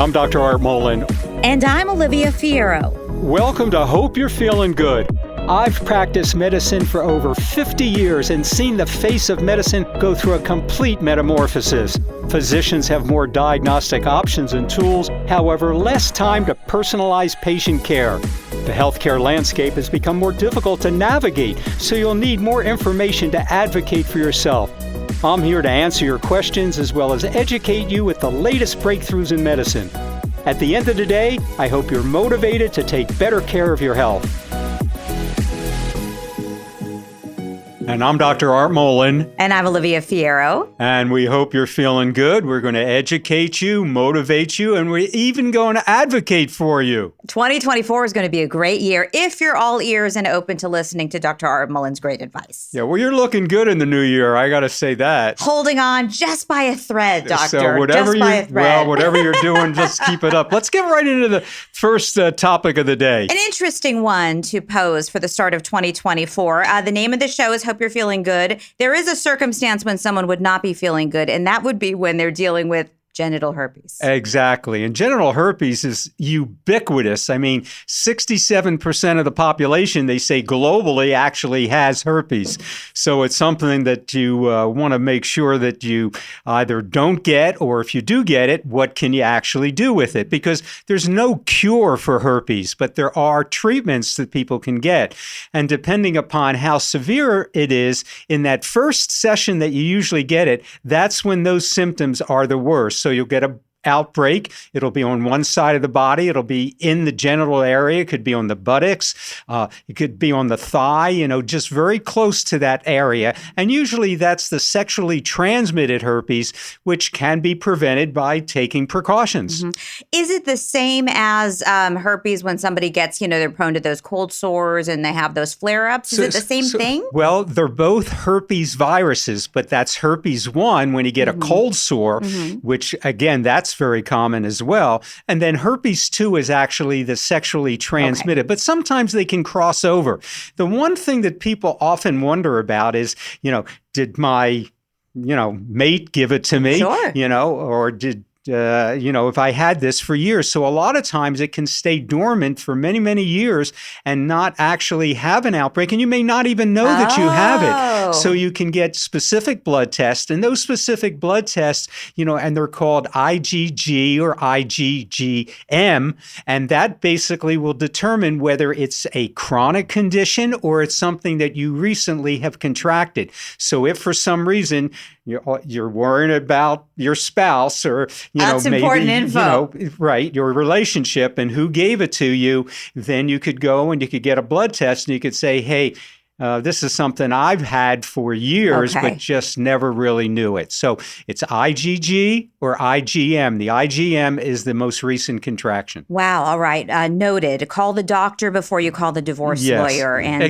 I'm Dr. Art Mollen. And I'm Olivia Fierro. Welcome to Hope You're Feeling Good. I've practiced medicine for over 50 years and seen the face of medicine go through a complete metamorphosis. Physicians have more diagnostic options and tools, however, less time to personalize patient care. The healthcare landscape has become more difficult to navigate, so you'll need more information to advocate for yourself. I'm here to answer your questions as well as educate you with the latest breakthroughs in medicine. At the end of the day, I hope you're motivated to take better care of your health. And I'm Dr. Art Mollen. And I'm Olivia Fierro. And we hope you're feeling good. We're going to educate you, motivate you, and we're even going to advocate for you. 2024 is going to be a great year if you're all ears and open to listening to Dr. Art Mollen's great advice. Yeah, well, you're looking good in the new year. I got to say that. Holding on just by a thread, doctor. So whatever you're doing, just keep it up. Let's get right into the first topic of the day. An interesting one to pose for the start of 2024. The name of the show is Hope You're Feeling Good. There is a circumstance when someone would not be feeling good, and that would be when they're dealing with genital herpes. Exactly. And genital herpes is ubiquitous. I mean, 67% of the population, they say globally, actually has herpes. So it's something that you want to make sure that you either don't get, or if you do get it, what can you actually do with it? Because there's no cure for herpes, but there are treatments that people can get. And depending upon how severe it is, in that first session that you usually get it, that's when those symptoms are the worst. So you'll get a outbreak. It'll be on one side of the body. It'll be in the genital area. It could be on the buttocks. It could be on the thigh, just very close to that area. And usually that's the sexually transmitted herpes, which can be prevented by taking precautions. Mm-hmm. Is it the same as herpes when somebody gets, they're prone to those cold sores and they have those flare-ups? Is it the same thing? Well, they're both herpes viruses, but that's herpes 1 when you get a cold sore, which again, that's very common as well. And then herpes 2 is actually the sexually transmitted, but sometimes they can cross over. The one thing that people often wonder about is, did my, mate give it to me? Sure. Or did if I had this for years. So a lot of times it can stay dormant for many, many years and not actually have an outbreak. And you may not even know that you have it. So you can get specific blood tests, and those specific blood tests, and they're called IgG or IgGM. And that basically will determine whether it's a chronic condition or it's something that you recently have contracted. So if for some reason you're worried about your spouse or, that's maybe, important info. Right, your relationship and who gave it to you, then you could go and you could get a blood test and you could say, hey, this is something I've had for years, but just never really knew it. So it's IgG or IgM. The IgM is the most recent contraction. Wow. All right. Noted. Call the doctor before you call the divorce lawyer and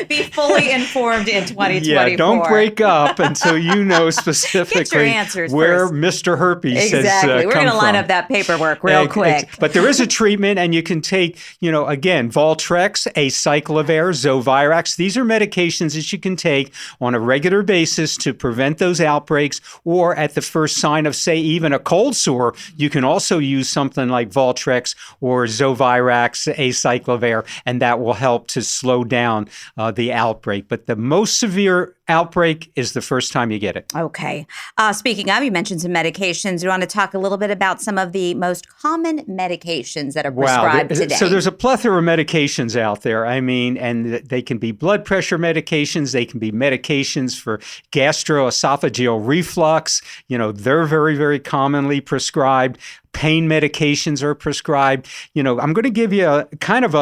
be fully informed in 2024. Yeah, don't break up until you know specifically where first. Mr. Herpes has Exactly. We're going to line up that paperwork real quick. But there is a treatment, and you can take, again, Voltrex, acyclovir, Zovirax. These are medications that you can take on a regular basis to prevent those outbreaks, or at the first sign of, say, even a cold sore, you can also use something like Voltrex or Zovirax, acyclovir, and that will help to slow down the outbreak. But the most severe outbreak is the first time you get it. Okay. Speaking of, you mentioned some medications. You want to talk a little bit about some of the most common medications that are prescribed today? So there's a plethora of medications out there. I mean, and they can be blood pressure medications. They can be medications for gastroesophageal reflux. They're very, very commonly prescribed. Pain medications are prescribed. I'm going to give you a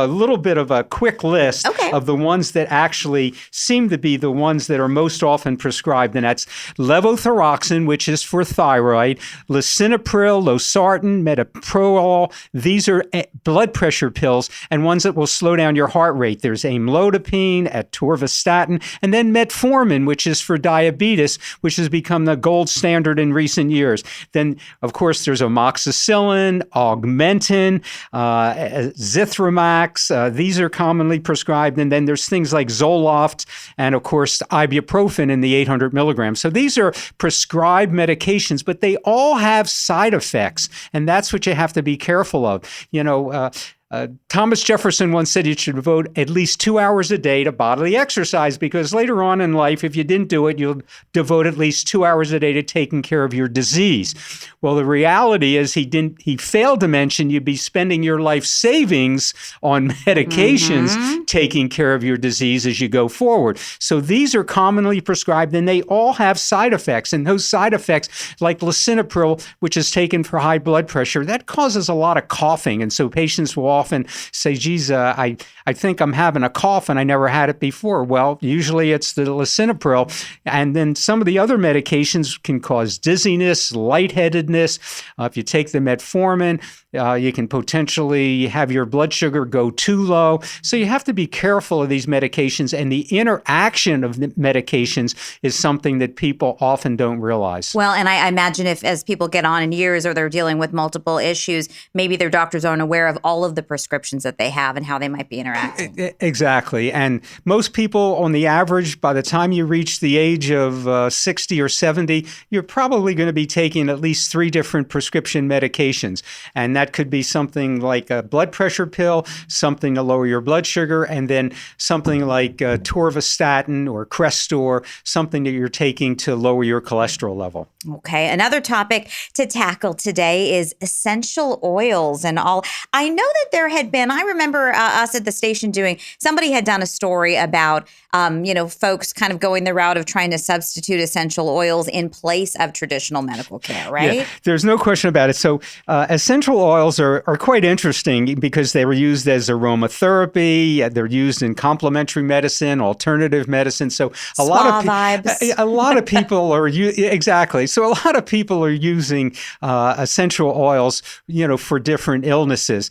little bit of a quick list of the ones that actually seem to be the ones that are most often prescribed, and that's levothyroxine, which is for thyroid, lisinopril, losartan, metoprolol. These are blood pressure pills and ones that will slow down your heart rate. There's amlodipine, atorvastatin, and then metformin, which is for diabetes, which has become the gold standard in recent years. Then, of course, there's amoxicillin amoxicillin, Augmentin, Zithromax. These are commonly prescribed. And then there's things like Zoloft and, of course, ibuprofen in the 800 milligrams. So these are prescribed medications, but they all have side effects. And that's what you have to be careful of. Thomas Jefferson once said you should devote at least 2 hours a day to bodily exercise, because later on in life, if you didn't do it, you'll devote at least 2 hours a day to taking care of your disease. Well, the reality is he failed to mention you'd be spending your life savings on medications taking care of your disease as you go forward. So these are commonly prescribed, and they all have side effects. And those side effects, like lisinopril, which is taken for high blood pressure, that causes a lot of coughing. And so patients will often say, geez, I think I'm having a cough and I never had it before. Well, usually it's the lisinopril. And then some of the other medications can cause dizziness, lightheadedness. If you take the metformin, you can potentially have your blood sugar go too low. So you have to be careful of these medications. And the interaction of the medications is something that people often don't realize. Well, and I imagine as people get on in years or they're dealing with multiple issues, maybe their doctors aren't aware of all of the prescriptions that they have and how they might be interacting. Exactly. And most people, on the average, by the time you reach the age of 60 or 70, you're probably going to be taking at least 3 different prescription medications. And that could be something like a blood pressure pill, something to lower your blood sugar, and then something like Torvastatin or Crestor, something that you're taking to lower your cholesterol level. Okay. Another topic to tackle today is essential oils and all. I know that there had been, I remember us at the station somebody had done a story about, folks kind of going the route of trying to substitute essential oils in place of traditional medical care, right? Yeah, there's no question about it. So essential oils are quite interesting because they were used as aromatherapy. They're used in complementary medicine, alternative medicine. So a lot of people are exactly. So a lot of people are using essential oils, for different illnesses.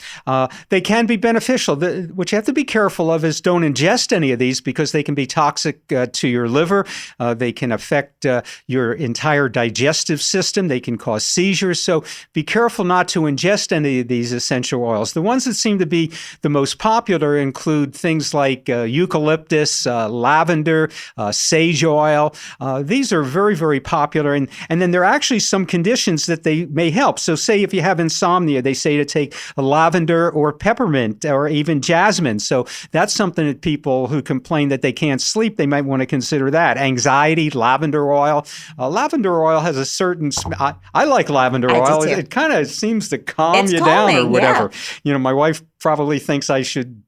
They can be beneficial. What you have to be careful of is don't ingest any of these because they can be toxic to your liver. They can affect your entire digestive system. They can cause seizures. So be careful not to ingest any of these essential oils. The ones that seem to be the most popular include things like eucalyptus, lavender, sage oil. These are very, very popular. And then there are actually some conditions that they may help. So say if you have insomnia, they say to take lavender or peppermint or even jasmine. So that's something that people who complain that they can't sleep, they might want to consider that. Anxiety, lavender oil. Lavender oil has a certain, I like lavender oil. It kind of seems to calm you down or whatever. Yeah. My wife probably thinks I should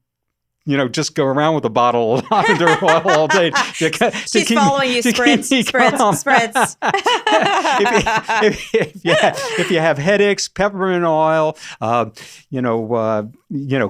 just go around with a bottle of lavender oil all day. She's following you, spritz. If you have headaches, peppermint oil,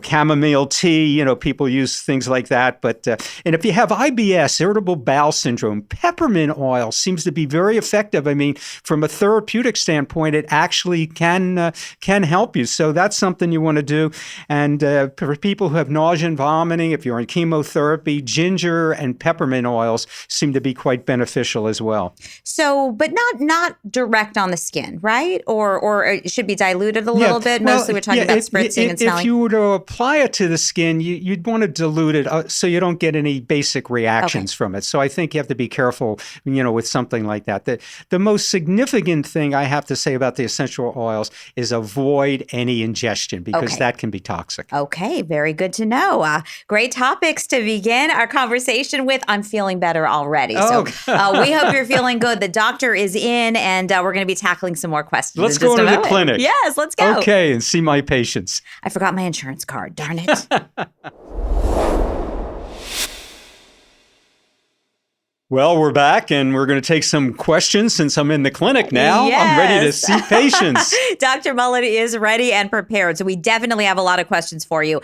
chamomile tea, people use things like that. But and if you have IBS, irritable bowel syndrome, peppermint oil seems to be very effective. I mean, from a therapeutic standpoint, it actually can help you. So that's something you want to do. And for people who have nausea and vomiting, if you're on chemotherapy, ginger and peppermint oils seem to be quite beneficial as well. So, but not direct on the skin, right? Or it should be diluted a little bit. Mostly we're talking about spritzing and smelling. If you were to apply it to the skin, you'd want to dilute it so you don't get any basic reactions from it. So I think you have to be careful, with something like that. The most significant thing I have to say about the essential oils is avoid any ingestion because that can be toxic. Okay, very good to know. Great topics to begin our conversation with. I'm feeling better already. So we hope you're feeling good. The doctor is in, and we're going to be tackling some more questions. Let's go to the clinic. Yes, let's go. Okay, and see my patients. I forgot my insurance card. Darn it. Well, we're back, and we're going to take some questions since I'm in the clinic now. Yes. I'm ready to see patients. Dr. Mollen is ready and prepared, so we definitely have a lot of questions for you.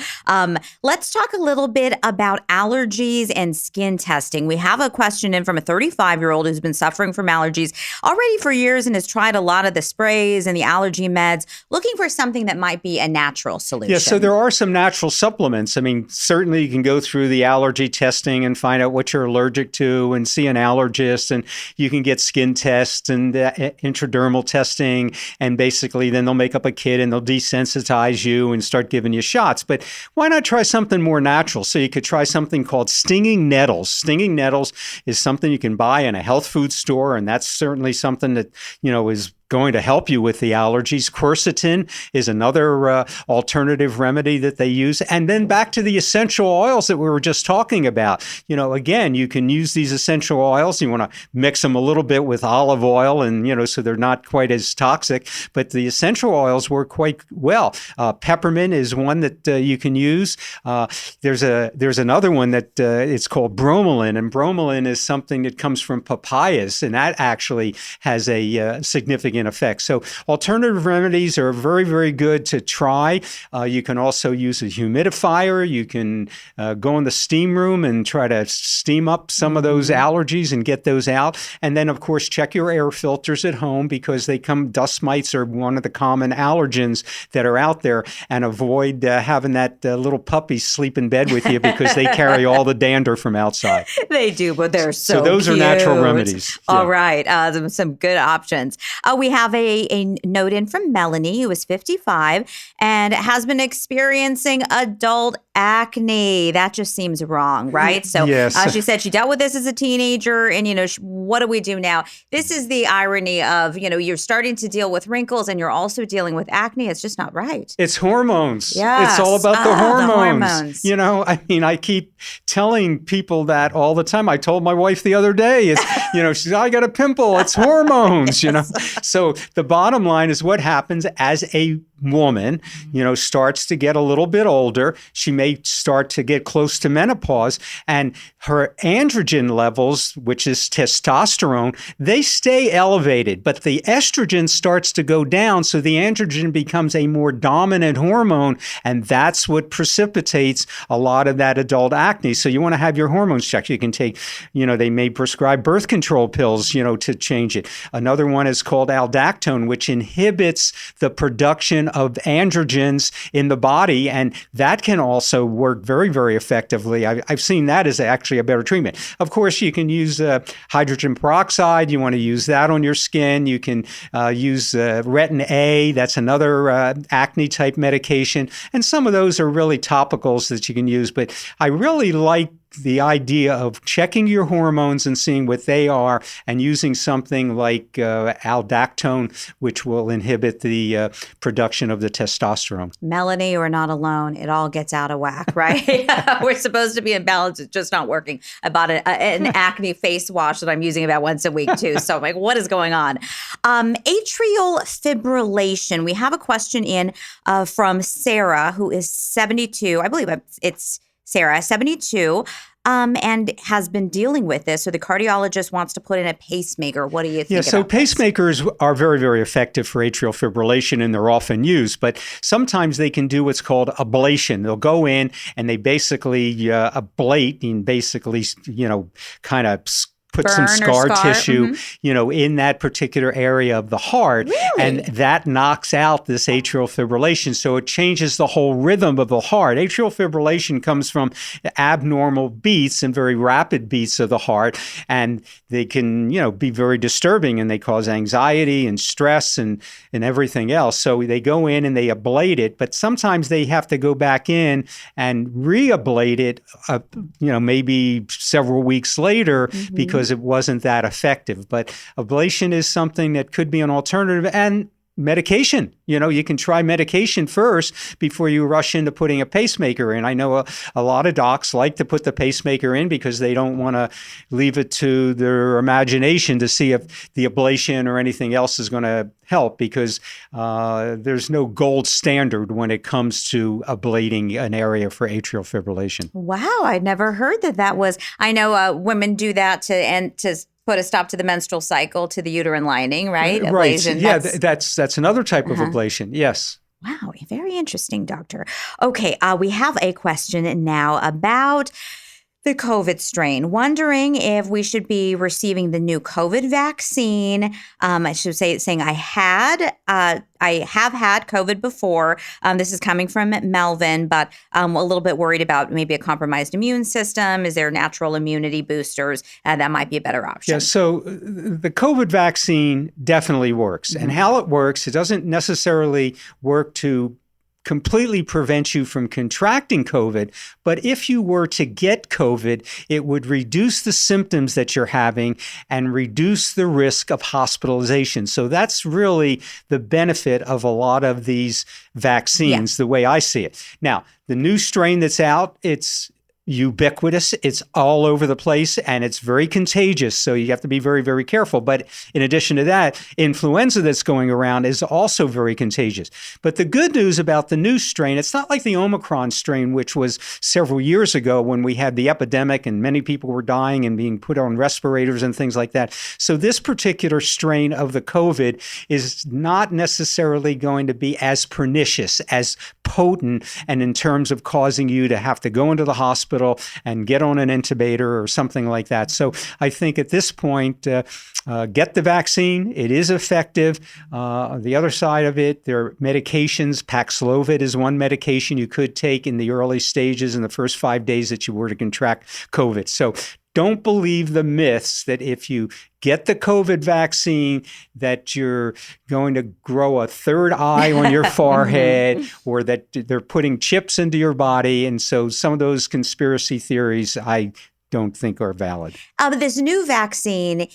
Let's talk a little bit about allergies and skin testing. We have a question in from a 35-year-old who's been suffering from allergies already for years and has tried a lot of the sprays and the allergy meds, looking for something that might be a natural solution. Yeah, so there are some natural supplements. I mean, certainly you can go through the allergy testing and find out what you're allergic to and see an allergist, and you can get skin tests and intradermal testing, and basically then they'll make up a kit and they'll desensitize you and start giving you shots. But why not try something more natural? So you could try something called stinging nettles. Stinging nettles is something you can buy in a health food store, and that's certainly something that, is going to help you with the allergies. Quercetin is another alternative remedy that they use. And then back to the essential oils that we were just talking about. Again, you can use these essential oils. You want to mix them a little bit with olive oil, and, so they're not quite as toxic. But the essential oils work quite well. Peppermint is one that you can use. There's another one that it's called bromelain. And bromelain is something that comes from papayas, and that actually has a significant effect. So alternative remedies are very, very good to try. You can also use a humidifier. You can go in the steam room and try to steam up some of those allergies and get those out. And then, of course, check your air filters at home, because dust mites are one of the common allergens that are out there. And avoid having that little puppy sleep in bed with you, because they carry all the dander from outside. They do, but they're so those cute. Are natural remedies. All right. Some good options. We have a note in from Melanie, who is 55 and has been experiencing adult acne. That just seems wrong, right? So yes. She said she dealt with this as a teenager, and, what do we do now? This is the irony of, you're starting to deal with wrinkles and you're also dealing with acne. It's just not right. It's hormones. Yes. It's all about the hormones. The hormones. I keep telling people that all the time. I told my wife the other day, it's, she said, I got a pimple. It's hormones, So the bottom line is, what happens as a woman, starts to get a little bit older. She may start to get close to menopause, and her androgen levels, which is testosterone, they stay elevated, but the estrogen starts to go down. So the androgen becomes a more dominant hormone, and that's what precipitates a lot of that adult acne. So you want to have your hormones checked. You can take, they may prescribe birth control pills, to change it. Another one is called aldactone, which inhibits the production of androgens in the body, and that can also work very, very effectively. I've seen that as actually a better treatment. Of course, you can use hydrogen peroxide. You want to use that on your skin. You can use Retin A. That's another acne type medication, and some of those are really topicals that you can use. But I really like the idea of checking your hormones and seeing what they are, and using something like aldactone, which will inhibit the production of the testosterone. Melanie, you're not alone. It all gets out of whack, right? We're supposed to be in balance. It's just not working. I bought an acne face wash that I'm using about once a week too. So I'm like, what is going on? Atrial fibrillation. We have a question in from Sarah, who is 72. I believe it's Sarah, 72, and has been dealing with this. So the cardiologist wants to put in a pacemaker. What do you think? Yeah, so pacemakers are very, very effective for atrial fibrillation, and they're often used. But sometimes they can do what's called ablation. They'll go in and they basically ablate, and basically, kind of put some scar tissue, in that particular area of the heart. Really? And that knocks out this atrial fibrillation. So it changes the whole rhythm of the heart. Atrial fibrillation comes from abnormal beats and very rapid beats of the heart. And they can, be very disturbing, and they cause anxiety and stress and everything else. So they go in and they ablate it, but sometimes they have to go back in and re-ablate it, maybe several weeks later, because it wasn't that effective. But ablation is something that could be an alternative, and medication. You can try medication first before you rush into putting a pacemaker in. I know a lot of docs like to put the pacemaker in because they don't want to leave it to their imagination to see if the ablation or anything else is going to help, because there's no gold standard when it comes to ablating an area for atrial fibrillation. Wow, I'd never heard that was. I know women do that to put a stop to the menstrual cycle, to the uterine lining, right? Right. Ablation. Yeah, that's another type of ablation. Yes. Wow, very interesting, doctor. Okay, we have a question now about the COVID strain, wondering if we should be receiving the new COVID vaccine. I should say, saying I have had COVID before. This is coming from Melvin, but I'm a little bit worried about maybe a compromised immune system. Is there natural immunity boosters? That might be a better option. Yeah, so the COVID vaccine definitely works. And how it works, it doesn't necessarily work to completely prevent you from contracting COVID. But if you were to get COVID, it would reduce the symptoms that you're having and reduce the risk of hospitalization. So that's really the benefit of a lot of these vaccines, the way I see it. Now, the new strain that's out, it's ubiquitous. It's all over the place and it's very contagious. So you have to be very, very careful. But in addition to that, influenza that's going around is also very contagious. But the good news about the new strain, it's not like the Omicron strain, which was several years ago when we had the epidemic and many people were dying and being put on respirators and things like that. So this particular strain of the COVID is not necessarily going to be as pernicious, as potent, and in terms of causing you to have to go into the hospital and get on an intubator or something like that. So I think at this point, get the vaccine. It is effective. The other side of it, there are medications. Paxlovid is one medication you could take in the early stages in the first 5 days that you were to contract COVID. So don't believe the myths that if you get the COVID vaccine, that you're going to grow a third eye on your forehead or that they're putting chips into your body. And so some of those conspiracy theories I don't think are valid. This new vaccine,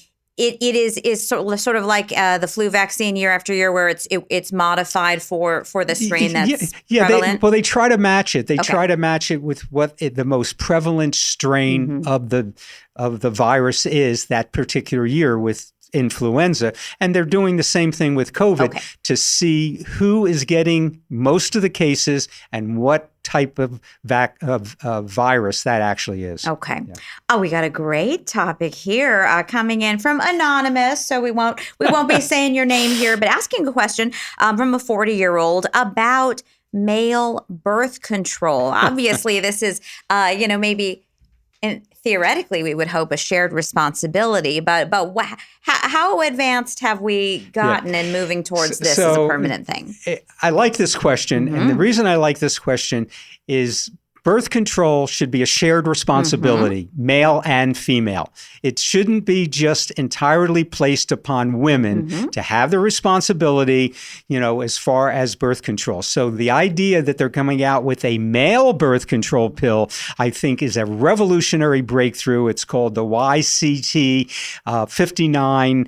it is sort of like the flu vaccine year after year, where it's modified for the strain that's prevalent. They try to match it. They try to match it with what the most prevalent strain of the virus is that particular year with influenza. And they're doing the same thing with COVID to see who is getting most of the cases and what type of virus that actually is. Okay. Yeah. Oh, we got a great topic here coming in from Anonymous. So we won't be saying your name here, but asking a question from a 40-year-old about male birth control. Obviously, this is, maybe theoretically, we would hope a shared responsibility, but how advanced have we gotten in moving towards this as a permanent thing? I like this question, and the reason I like this question is birth control should be a shared responsibility, male and female. It shouldn't be just entirely placed upon women to have the responsibility, as far as birth control. So the idea that they're coming out with a male birth control pill, I think, is a revolutionary breakthrough. It's called the YCT 59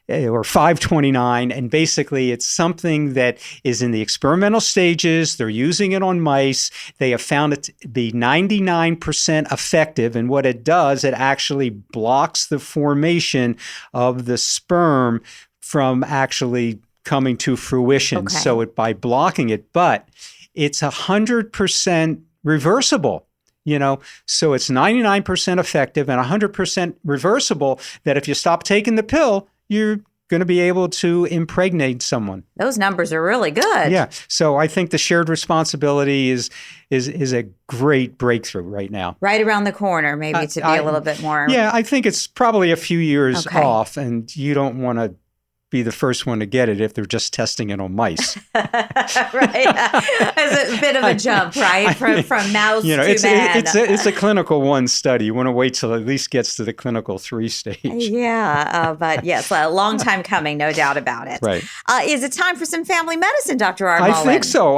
or 529. And basically, it's something that is in the experimental stages. They're using it on mice. They have found it to be 99% effective. And what it does, it actually blocks the formation of the sperm from actually coming to fruition. So by blocking it, but it's 100% reversible. So it's 99% effective and 100% reversible, that if you stop taking the pill, you're going to be able to impregnate someone. Those numbers are really good. Yeah. So I think the shared responsibility is a great breakthrough right now. Right around the corner, maybe to be a little bit more. Yeah, I think it's probably a few years off, and you don't want to be the first one to get it if they're just testing it on mice. Right. It's a bit of a jump, right? From mouse to man. It's a clinical 1 study. You want to wait till it at least gets to the clinical 3 stage. Yeah. But yes, a long time coming, no doubt about it. Right. Is it time for some family medicine, Dr. R. Mollen? I think so.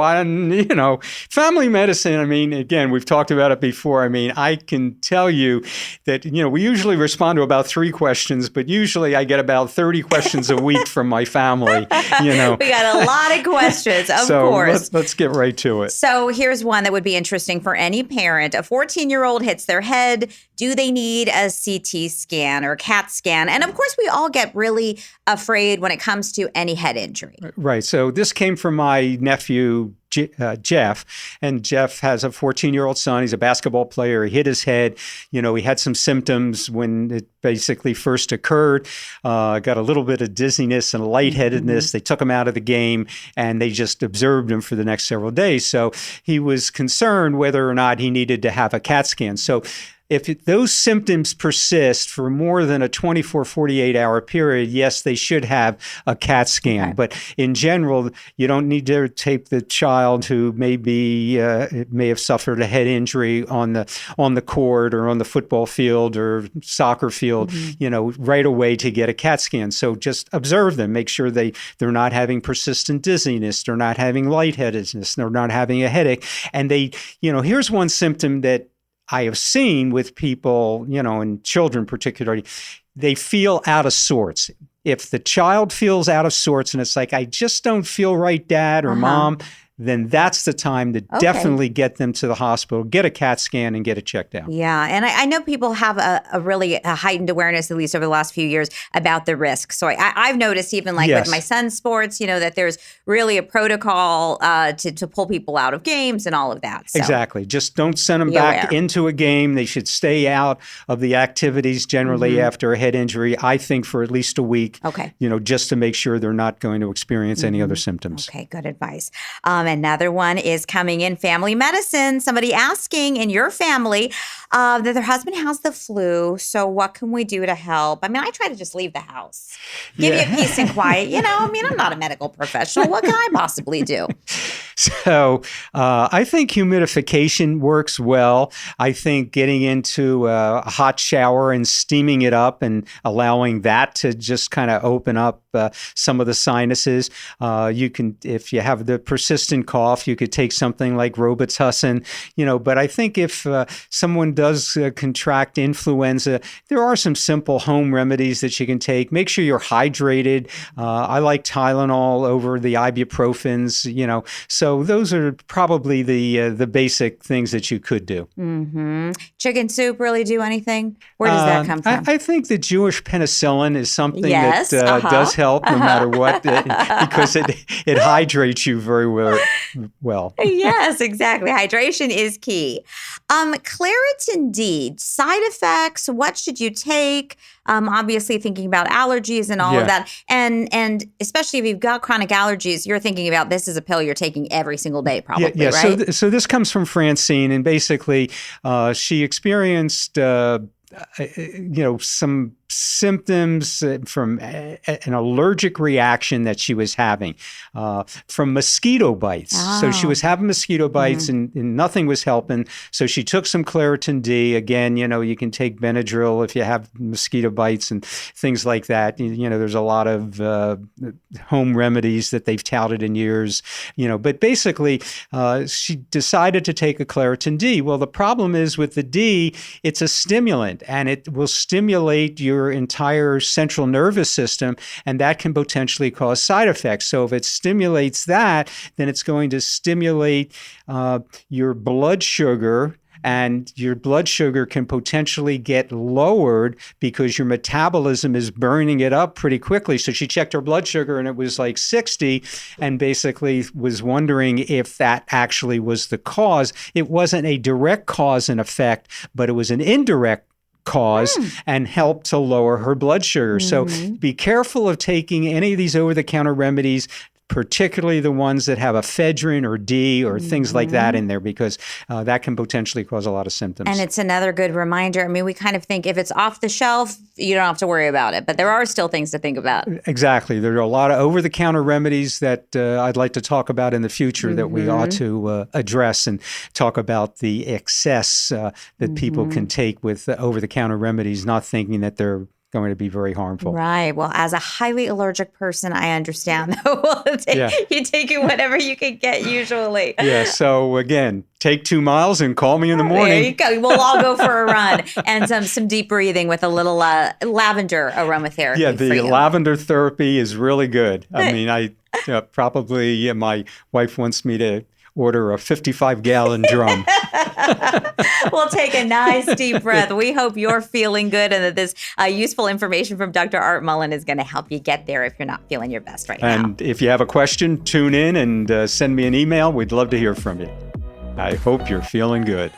Family medicine, again, we've talked about it before. I can tell you that, we usually respond to about 3 questions, but usually I get about 30 questions a week from my family. We got a lot of questions, of course. Let's get right to it. So here's one that would be interesting for any parent. A 14-year-old hits their head. Do they need a CT scan or CAT scan? And of course, we all get really afraid when it comes to any head injury. Right. So this came from my nephew, Jeff, and Jeff has a 14-year-old son. He's a basketball player. He hit his head. He had some symptoms when it basically first occurred. Got a little bit of dizziness and lightheadedness. They took him out of the game and they just observed him for the next several days. So he was concerned whether or not he needed to have a CAT scan. So those symptoms persist for more than a 24, 48-hour period, yes, they should have a CAT scan. Okay. But in general, you don't need to take the child who may have suffered a head injury on the court or on the football field or soccer field, right away to get a CAT scan. So just observe them, make sure they're not having persistent dizziness, they're not having lightheadedness, they're not having a headache. And here's one symptom that I have seen with people, and children particularly, they feel out of sorts. If the child feels out of sorts and it's like, I just don't feel right, Dad or Mom, then that's the time to definitely get them to the hospital, get a CAT scan and get it checked out. Yeah. And I know people have a really heightened awareness, at least over the last few years, about the risk. So I've noticed even with my son's sports, that there's really a protocol to pull people out of games and all of that. So exactly. Just don't send them back into a game. They should stay out of the activities generally after a head injury, I think for at least a week, just to make sure they're not going to experience any other symptoms. Okay, good advice. Another one is coming in family medicine. Somebody asking in your family that their husband has the flu. So what can we do to help? I mean, I try to just leave the house, give you peace and quiet. I'm not a medical professional. What can I possibly do? So I think humidification works well. I think getting into a hot shower and steaming it up and allowing that to just kind of open up some of the sinuses. You can, if you have the persistent cough, you could take something like Robitussin, but I think if someone does contract influenza, there are some simple home remedies that you can take. Make sure you're hydrated. I like Tylenol over the ibuprofens, so those are probably the basic things that you could do. Chicken soup really do anything? Where does that come from? I think the Jewish penicillin is something that does help no matter what, because it hydrates you very well. Yes, exactly. Hydration is key. Claritin D, side effects, what should you take? Obviously thinking about allergies and all of that. And especially if you've got chronic allergies, you're thinking about this is a pill you're taking every single day probably, right? So this comes from Francine, and basically she experienced some symptoms from an allergic reaction that she was having from mosquito bites. So she was having mosquito bites and nothing was helping. So she took some Claritin D. Again, you can take Benadryl if you have mosquito bites and things like that. There's a lot of home remedies that they've touted in years, but basically she decided to take a Claritin D. Well, the problem is with the D, it's a stimulant and it will stimulate your entire central nervous system, and that can potentially cause side effects. So if it stimulates that, then it's going to stimulate your blood sugar, and your blood sugar can potentially get lowered because your metabolism is burning it up pretty quickly. So she checked her blood sugar and it was like 60 and basically was wondering if that actually was the cause. It wasn't a direct cause and effect, but it was an indirect cause and help to lower her blood sugar. So be careful of taking any of these over-the-counter remedies, particularly the ones that have ephedrine or D or things like that in there, because that can potentially cause a lot of symptoms. And it's another good reminder. I mean, we kind of think if it's off the shelf, you don't have to worry about it, but there are still things to think about. Exactly. There are a lot of over-the-counter remedies that I'd like to talk about in the future that we ought to address and talk about the excess that people can take with over-the-counter remedies, not thinking that they're going to be very harmful. Right. Well, as a highly allergic person, I understand. You take whatever you can get usually. Yeah. So again, take 2 miles and call me in the morning. There you go. We'll all go for a run and some deep breathing with a little lavender aromatherapy. Yeah, the lavender therapy is really good. I mean, my wife wants me to order a 55-gallon drum. We'll take a nice deep breath. We hope you're feeling good and that this useful information from Dr. Art Mollen is going to help you get there if you're not feeling your best right now. And if you have a question, tune in and send me an email. We'd love to hear from you. I hope you're feeling good.